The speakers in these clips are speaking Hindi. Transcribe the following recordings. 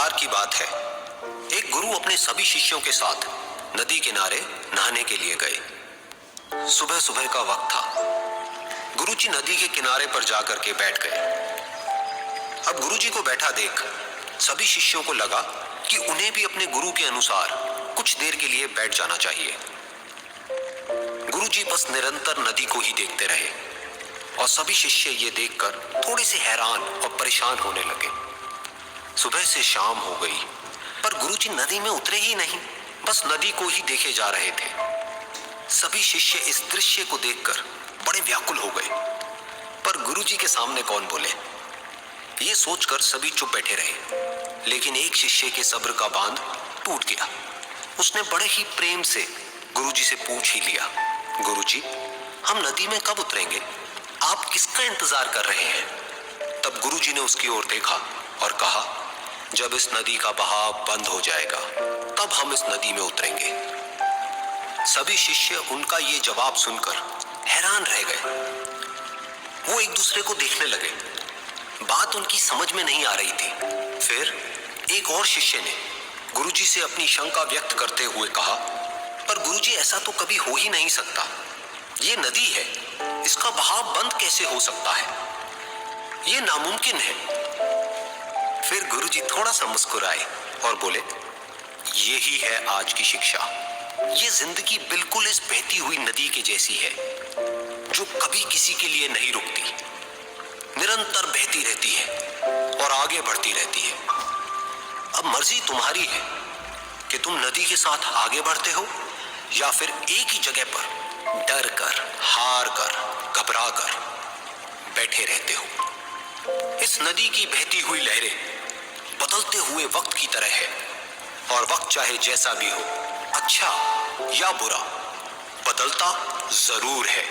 बार की बात है, एक गुरु अपने सभी शिष्यों के साथ नदी किनारे नहाने के लिए गए। सुबह सुबह का वक्त था। गुरुजी नदी के किनारे पर जाकर के बैठ गए। अब गुरुजी को बैठा देख सभी शिष्यों को लगा कि उन्हें भी अपने गुरु के अनुसार कुछ देर के लिए बैठ जाना चाहिए। गुरुजी बस निरंतर नदी को ही देखते रहे और सभी शिष्य ये देखकर थोड़े से हैरान और परेशान होने लगे। सुबह से शाम हो गई, पर गुरुजी नदी में उतरे ही नहीं, बस नदी को ही देखे जा रहे थे। सभी शिष्य इस दृश्य को देखकर बड़े व्याकुल हो गए, पर गुरुजी के सामने कौन बोले, ये सोचकर सभी चुप बैठे रहे। लेकिन एक शिष्य के सब्र का बांध टूट गया। उसने बड़े ही प्रेम से गुरुजी से पूछ ही लिया, गुरुजी, हम नदी में कब उतरेंगे? आप किसका इंतजार कर रहे हैं? तब गुरुजी ने उसकी ओर देखा और कहा, जब इस नदी का बहाव बंद हो जाएगा तब हम इस नदी में उतरेंगे। सभी शिष्य उनका ये जवाब सुनकर हैरान रह गए। वो एक दूसरे को देखने लगे। बात उनकी समझ में नहीं आ रही थी। फिर एक और शिष्य ने गुरुजी से अपनी शंका व्यक्त करते हुए कहा, पर गुरुजी, ऐसा तो कभी हो ही नहीं सकता। ये नदी है, इसका बहाव बंद कैसे हो सकता है? ये नामुमकिन है। फिर गुरुजी थोड़ा सा मुस्कुराए और बोले, यही है आज की शिक्षा। ये जिंदगी बिल्कुल इस बहती हुई नदी के जैसी है, जो कभी किसी के लिए नहीं रुकती, निरंतर बहती रहती है और आगे बढ़ती रहती है। अब मर्जी तुम्हारी है कि तुम नदी के साथ आगे बढ़ते हो या फिर एक ही जगह पर डर कर, हार कर, घबरा कर बैठे रहते हो। इस नदी की बहती हुई लहरें बदलते हुए वक्त की तरह है, और वक्त चाहे जैसा भी हो, अच्छा या बुरा, बदलता जरूर है।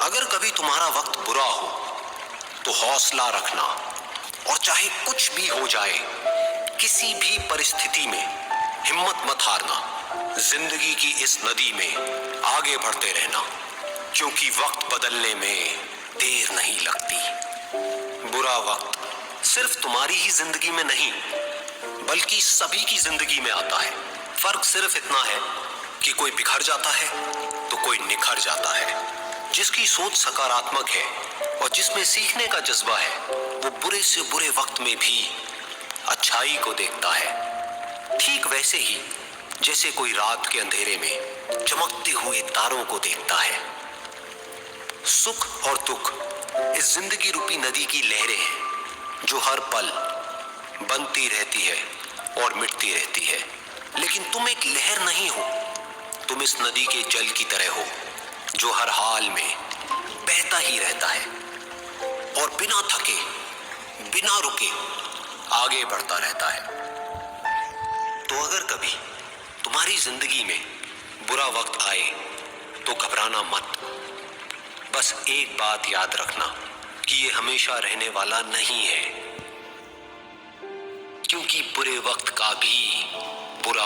अगर कभी तुम्हारा वक्त बुरा हो तो हौसला रखना, और चाहे कुछ भी हो जाए, किसी भी परिस्थिति में हिम्मत मत हारना। जिंदगी की इस नदी में आगे बढ़ते रहना, क्योंकि वक्त बदलने में देर नहीं लगती। बुरा वक्त सिर्फ तुम्हारी ही जिंदगी में नहीं, बल्कि सभी की जिंदगी में आता है। फर्क सिर्फ इतना है कि कोई बिखर जाता है तो कोई निखर जाता है। जिसकी सोच सकारात्मक है और जिसमें सीखने का जज्बा है, वो बुरे से बुरे वक्त में भी अच्छाई को देखता है। ठीक वैसे ही जैसे कोई रात के अंधेरे में चमकते हुए तारों को देखता है। सुख और दुख इस जिंदगी रूपी नदी की लहरें हैं, जो हर पल बनती रहती है और मिटती रहती है। लेकिन तुम एक लहर नहीं हो, तुम इस नदी के जल की तरह हो, जो हर हाल में बहता ही रहता है और बिना थके, बिना रुके आगे बढ़ता रहता है। तो अगर कभी तुम्हारी जिंदगी में बुरा वक्त आए तो घबराना मत। बस एक बात याद रखना कि ये हमेशा रहने वाला नहीं है, क्योंकि बुरे वक्त का भी बुरा